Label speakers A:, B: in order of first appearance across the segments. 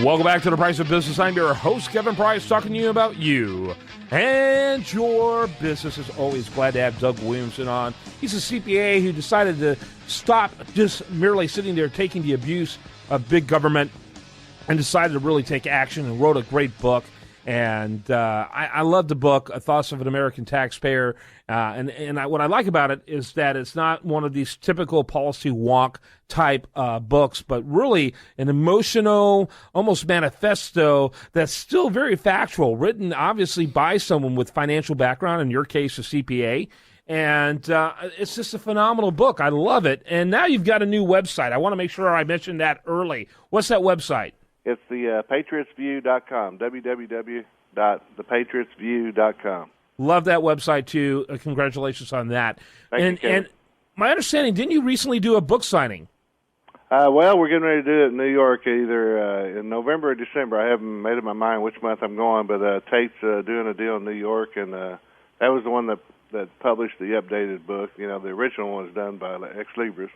A: Welcome back to The Price of Business. I'm your host, Kevin Price, talking to you about you and your business. As always, glad to have Doug Williamson on. He's a CPA who decided to stop just merely sitting there taking the abuse of big government and decided to really take action and wrote a great book. And I love the book, Thoughts of an American Taxpayer. What I like about it is that it's not one of these typical policy wonk type books, but really an emotional, almost manifesto that's still very factual, written obviously by someone with financial background, in your case, a CPA. And it's just a phenomenal book. I love it. And now you've got a new website. I want to make sure I mentioned that early. What's that website?
B: It's the patriotsview.com, www.thepatriotsview.com.
A: Love that website, too. Congratulations on that.
B: Thank you, Kevin.
A: And my understanding, didn't you recently do a book signing?
B: Well, we're getting ready to do it in New York either in November or December. I haven't made up my mind which month I'm going, but Tate's doing a deal in New York, and that was the one that published the updated book. You know, the original one was done by Ex Libris.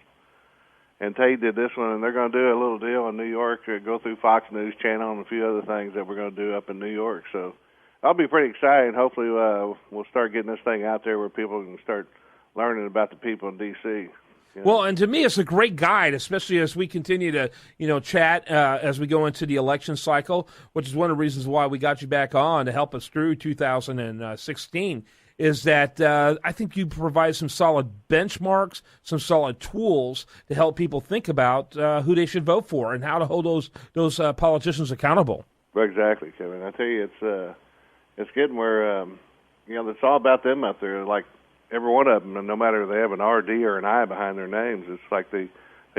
B: And Tate did this one, and they're going to do a little deal in New York, go through Fox News Channel and a few other things that we're going to do up in New York. So I'll be pretty excited. Hopefully we'll start getting this thing out there where people can start learning about the people in D.C. You know?
A: Well, and to me, it's a great guide, especially as we continue to, chat as we go into the election cycle, which is one of the reasons why we got you back on to help us through 2016. Is that I think you provide some solid benchmarks, some solid tools to help people think about who they should vote for and how to hold those politicians accountable.
B: Exactly, Kevin. I tell you, it's getting where it's all about them up there. Like every one of them, and no matter if they have an RD or an I behind their names, it's like they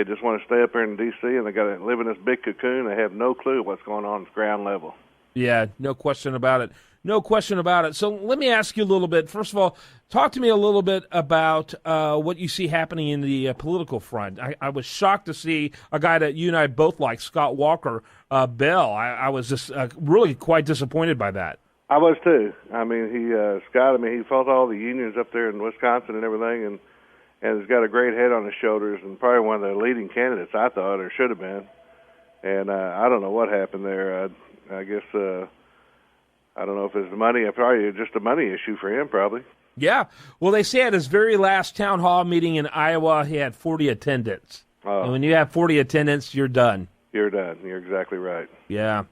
B: just want to stay up there in D.C. and they got to live in this big cocoon. They have no clue what's going on at the ground level. Yeah,
A: no question about it. No question about it. So let me ask you a little bit. First of all, talk to me a little bit about what you see happening in the political front. I was shocked to see a guy that you and I both like, Scott Walker Bell. I was just really quite disappointed by that.
B: I was too. I mean, Scott, he fought all the unions up there in Wisconsin and everything, and he's got a great head on his shoulders and probably one of the leading candidates, I thought, or should have been. And I don't know what happened there. I guess... I don't know if it's the money. Probably just a money issue for him, probably.
A: Yeah. Well, they say at his very last town hall meeting in Iowa, he had 40 attendants. Oh. And when you have 40 attendants, you're done.
B: You're done. You're exactly right.
A: Yeah.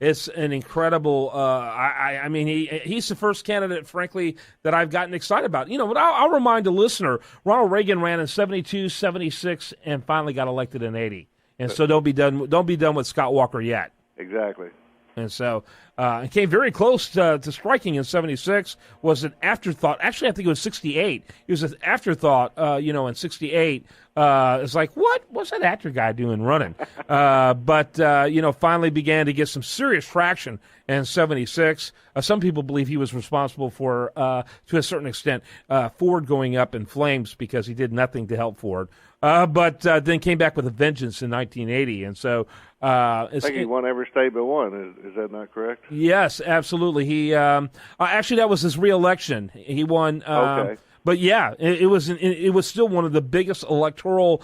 A: It's an incredible. I mean, he's the first candidate, frankly, that I've gotten excited about. But I'll remind the listener: Ronald Reagan ran in 72, 76, and finally got elected in 80. And so don't be done with Scott Walker yet.
B: Exactly.
A: And so it came very close to striking in 76, was an afterthought. Actually, I think it was 68. It was an afterthought, in 68. It's like, what's that actor guy doing running? But finally began to get some serious traction in 76. Some people believe he was responsible for, to a certain extent, Ford going up in flames because he did nothing to help Ford. But then came back with a vengeance in 1980. And so...
B: I think he won every state but one. Is that not correct?
A: Yes, absolutely. He actually, that was his re-election. He won.
B: Okay.
A: But yeah, it was still one of the biggest electoral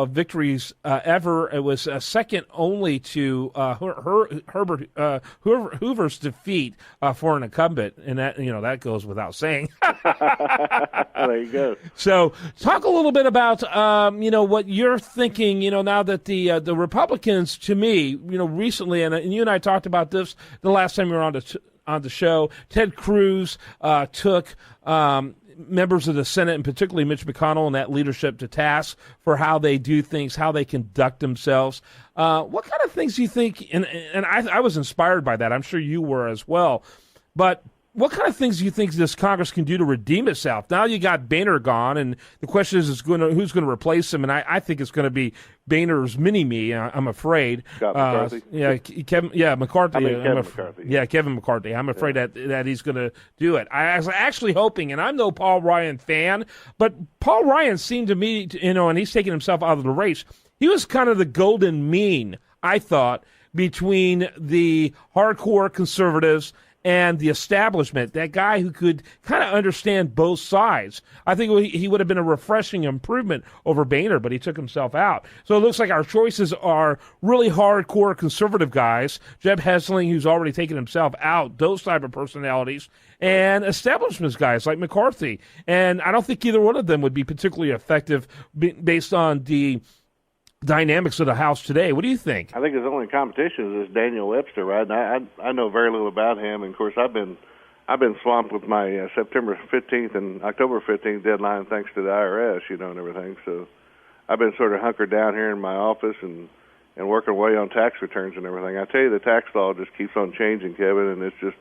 A: victories ever. It was second only to Herbert Hoover's defeat for an incumbent, and that goes without saying.
B: There you go.
A: So, talk a little bit about what you're thinking. Now that the Republicans, to me, recently, and you and I talked about this the last time you were on the show. Ted Cruz took. Members of the Senate, and particularly Mitch McConnell and that leadership, to task for how they do things, how they conduct themselves. What kind of things do you think, and I was inspired by that, I'm sure you were as well, but what kind of things do you think this Congress can do to redeem itself? Now you got Boehner gone, and the question is who's going to replace him, and I think it's going to be Boehner's mini-me, I'm afraid.
B: Scott McCarthy.
A: McCarthy.
B: Kevin McCarthy.
A: Yeah, Kevin McCarthy. I'm afraid that he's going to do it. I was actually hoping, and I'm no Paul Ryan fan, but Paul Ryan seemed to me, and he's taking himself out of the race. He was kind of the golden mean, I thought, between the hardcore conservatives and the establishment, that guy who could kind of understand both sides. I think he would have been a refreshing improvement over Boehner, but he took himself out. So it looks like our choices are really hardcore conservative guys, Jeb Hesling, who's already taken himself out, those type of personalities, and establishment guys like McCarthy. And I don't think either one of them would be particularly effective based on the dynamics of the House today. What do you think?
B: I think his only competition is this Daniel Webster, right? And I know very little about him, and of course I've been swamped with my September 15th and October 15th deadline thanks to the IRS, and everything. So I've been sort of hunkered down here in my office and working away on tax returns and everything. I tell you, the tax law just keeps on changing, Kevin, and it's just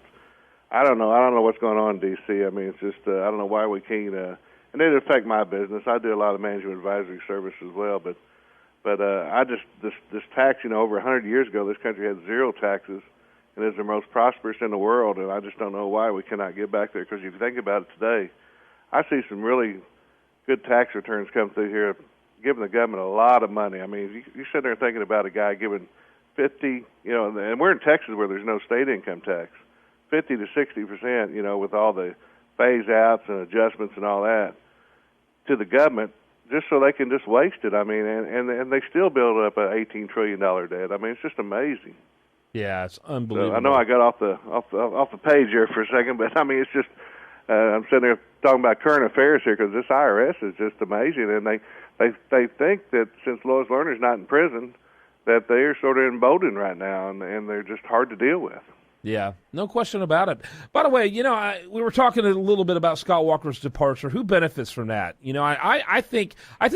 B: I don't know what's going on in D.C. I mean, it's just I don't know why we can't. And it affect my business. I do a lot of management advisory service as well, but I just this tax, over 100 years ago, this country had zero taxes, and is the most prosperous in the world. And I just don't know why we cannot get back there. Because if you think about it today, I see some really good tax returns come through here, giving the government a lot of money. I mean, you sit there thinking about a guy giving 50, and we're in Texas where there's no state income tax, 50 to 60%, with all the phase outs and adjustments and all that to the government, just so they can just waste it. I mean, and they still build up an $18 trillion debt. I mean, it's just amazing.
A: Yeah, it's unbelievable. So
B: I know I got off the page here for a second, but I mean, it's just I'm sitting there talking about current affairs here because this IRS is just amazing, and they think that since Lois Lerner's not in prison, that they're sort of emboldened right now, and they're just hard to deal with.
A: Yeah, no question about it. By the way, we were talking a little bit about Scott Walker's departure. Who benefits from that? I think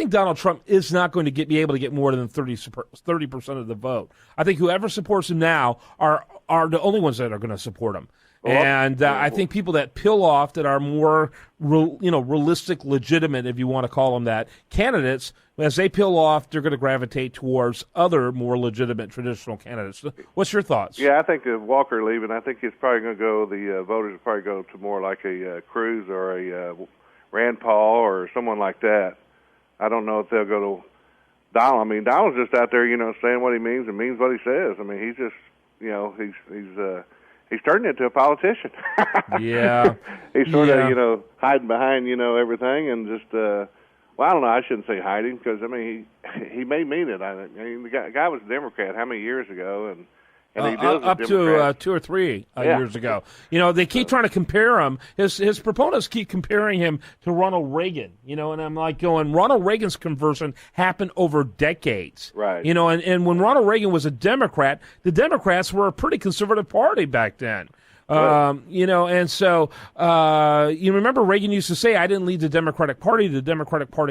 A: Donald Trump is not going to be able to get more than 30% of the vote. I think whoever supports him now are the only ones that are going to support him. And I think people that peel off, that are more, realistic, legitimate, if you want to call them that, candidates, as they peel off, they're going to gravitate towards other more legitimate traditional candidates. What's your thoughts?
B: Yeah, I think if Walker leaving, I think it's probably going to go, the voters will probably go to more like a Cruz or a Rand Paul or someone like that. I don't know if they'll go to Donald. I mean, Donald's just out there, saying what he means and means what he says. I mean, he's just, he's turned into a politician.
A: Yeah.
B: He's sort of, hiding behind, everything and just, I don't know. I shouldn't say hiding because, I mean, he may mean it. I mean, the guy was a Democrat how many years ago? And he deals
A: up
B: with
A: to 2 or 3 years ago. They keep trying to compare him. His proponents keep comparing him to Ronald Reagan, and I'm like going, Ronald Reagan's conversion happened over decades.
B: Right.
A: And when Ronald Reagan was a Democrat, the Democrats were a pretty conservative party back then. And so you remember Reagan used to say, I didn't lead the Democratic Party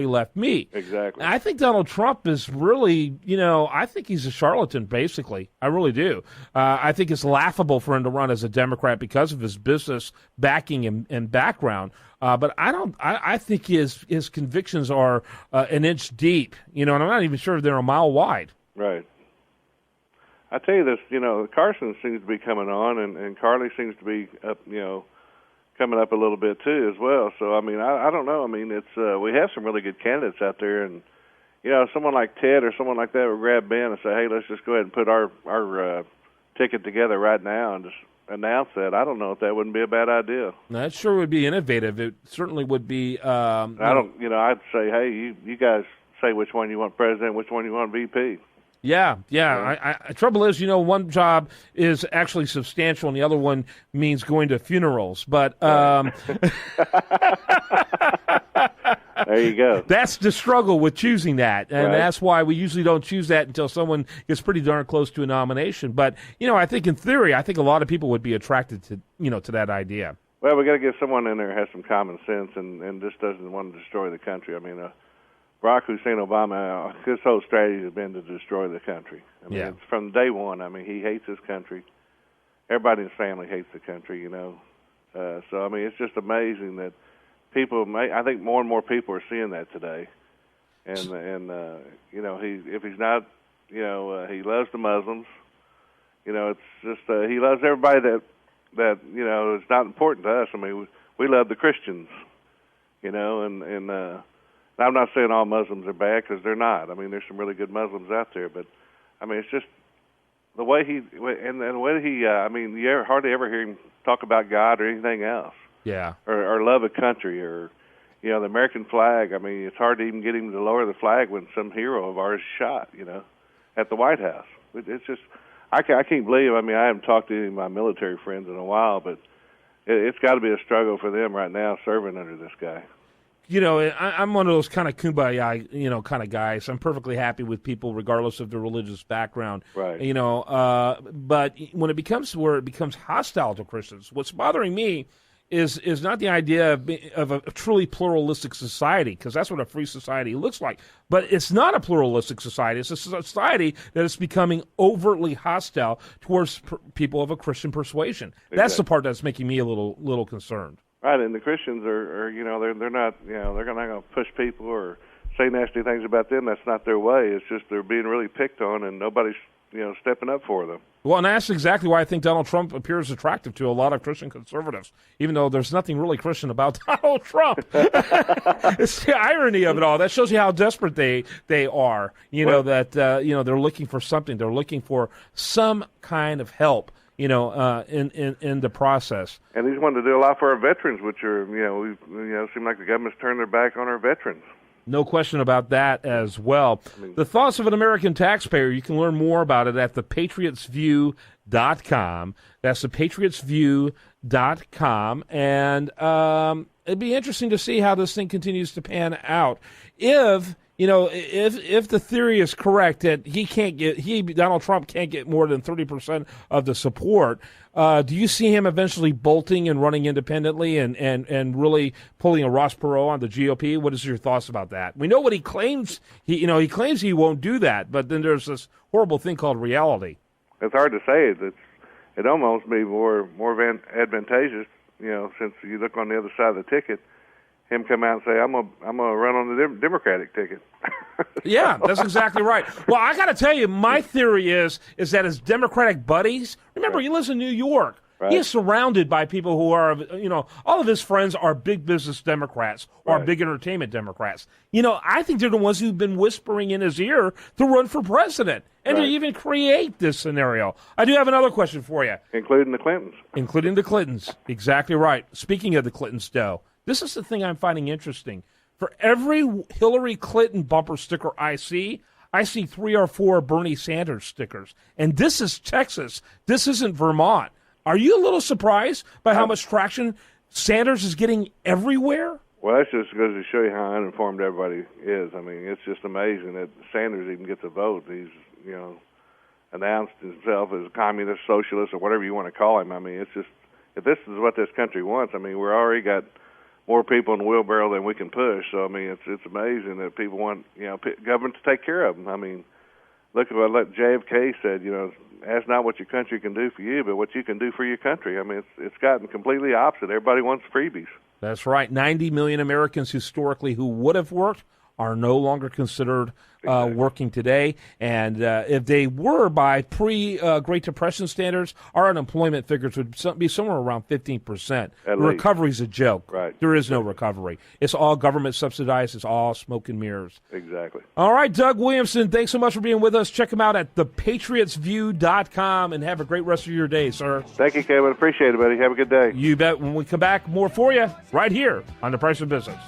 A: left me.
B: Exactly.
A: I think Donald Trump is really, I think he's a charlatan, basically. I really do. I think it's laughable for him to run as a Democrat because of his business backing and background. But I think his convictions are an inch deep, and I'm not even sure if they're a mile wide.
B: Right. I tell you this, Carson seems to be coming on, and Carly seems to be up, coming up a little bit too as well. So I mean, I don't know. I mean, it's we have some really good candidates out there, and someone like Ted or someone like that would grab Ben and say, hey, let's just go ahead and put our ticket together right now and just announce that. I don't know if that wouldn't be a bad idea.
A: That sure would be innovative. It certainly would be.
B: I'd say, hey, you guys say which one you want president, which one you want VP.
A: Yeah. Trouble is, one job is actually substantial, and the other one means going to funerals. But
B: there you go.
A: That's the struggle with choosing that, and that's why we usually don't choose that until someone gets pretty darn close to a nomination. But I think in theory, I think a lot of people would be attracted to to that idea.
B: Well, we got to get someone in there who has some common sense and just doesn't want to destroy the country. I mean. Barack Hussein Obama, his whole strategy has been to destroy the country. I mean, it's from day one. I mean, he hates his country. Everybody in his family hates the country, So, I mean, it's just amazing that I think more and more people are seeing that today. And if he's not, he loves the Muslims. It's just, he loves everybody that is not important to us. I mean, we love the Christians, I'm not saying all Muslims are bad because they're not. I mean, there's some really good Muslims out there, but I mean, it's just the way he I mean, you hardly ever hear him talk about God or anything else.
A: Yeah.
B: Or love a country, or the American flag. I mean, it's hard to even get him to lower the flag when some hero of ours is shot, at the White House. It's just, I can't believe. I mean, I haven't talked to any of my military friends in a while, but it's got to be a struggle for them right now serving under this guy.
A: I'm one of those kind of kumbaya, kind of guys. I'm perfectly happy with people regardless of their religious background.
B: Right.
A: But when it becomes hostile to Christians, what's bothering me is not the idea of a truly pluralistic society, because that's what a free society looks like. But it's not a pluralistic society. It's a society that is becoming overtly hostile towards people of a Christian persuasion. Exactly. That's the part that's making me a little concerned.
B: Right, and the Christians are they're not, they're not going to push people or say nasty things about them. That's not their way. It's just they're being really picked on, and nobody's, stepping up for them.
A: Well, and that's exactly why I think Donald Trump appears attractive to a lot of Christian conservatives, even though there's nothing really Christian about Donald Trump. It's the irony of it all. That shows you how desperate they are. That they're looking for something. They're looking for some kind of help. In the process.
B: And he's wanted to do a lot for our veterans, which are, seem like the government's turned their back on our veterans.
A: No question about that as well. The Thoughts of an American Taxpayer, you can learn more about it at thepatriotsview.com. That's thepatriotsview.com. And it'd be interesting to see how this thing continues to pan out. If the theory is correct that Donald Trump can't get more than 30% of the support, do you see him eventually bolting and running independently and really pulling a Ross Perot on the GOP? What is your thoughts about that? We know what he claims. He claims he won't do that, but then there's this horrible thing called reality.
B: It's hard to say. It almost be more advantageous, since you look on the other side of the ticket. Him come out and say, I'm gonna run on the Democratic ticket.
A: Yeah, that's exactly right. Well, I got to tell you, my theory is that his Democratic buddies, remember, he lives in New York. Right. He is surrounded by people who are, all of his friends are big business Democrats or big entertainment Democrats. I think they're the ones who've been whispering in his ear to run for president and to even create this scenario. I do have another question for you.
B: Including the Clintons. Including
A: the Clintons. Exactly right. Speaking of the Clintons, though, this is the thing I'm finding interesting. For every Hillary Clinton bumper sticker I see 3 or 4 Bernie Sanders stickers. And this is Texas. This isn't Vermont. Are you a little surprised by how much traction Sanders is getting everywhere?
B: Well, that's just goes to show you how uninformed everybody is. I mean, it's just amazing that Sanders even gets a vote. He's, announced himself as a communist, socialist, or whatever you want to call him. I mean, it's just, if this is what this country wants, I mean, we're already got more people in the wheelbarrow than we can push. So, I mean, it's amazing that people want, government to take care of them. I mean, look at what JFK said, ask not what your country can do for you, but what you can do for your country. I mean, it's gotten completely opposite. Everybody wants freebies.
A: That's right. 90 million Americans historically who would have worked are no longer considered working today. And if they were by pre-Great Depression standards, our unemployment figures would be somewhere around 15%. The recovery's a joke.
B: Right.
A: There is no recovery. It's all government subsidized. It's all smoke and mirrors.
B: Exactly.
A: All right, Doug Williamson, thanks so much for being with us. Check him out at thepatriotsview.com and have a great rest of your day, sir.
B: Thank you, Kevin. Appreciate it, buddy. Have a good day.
A: You bet. When we come back, more for you right here on The Price of Business.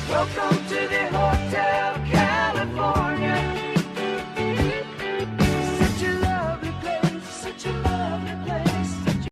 C: Welcome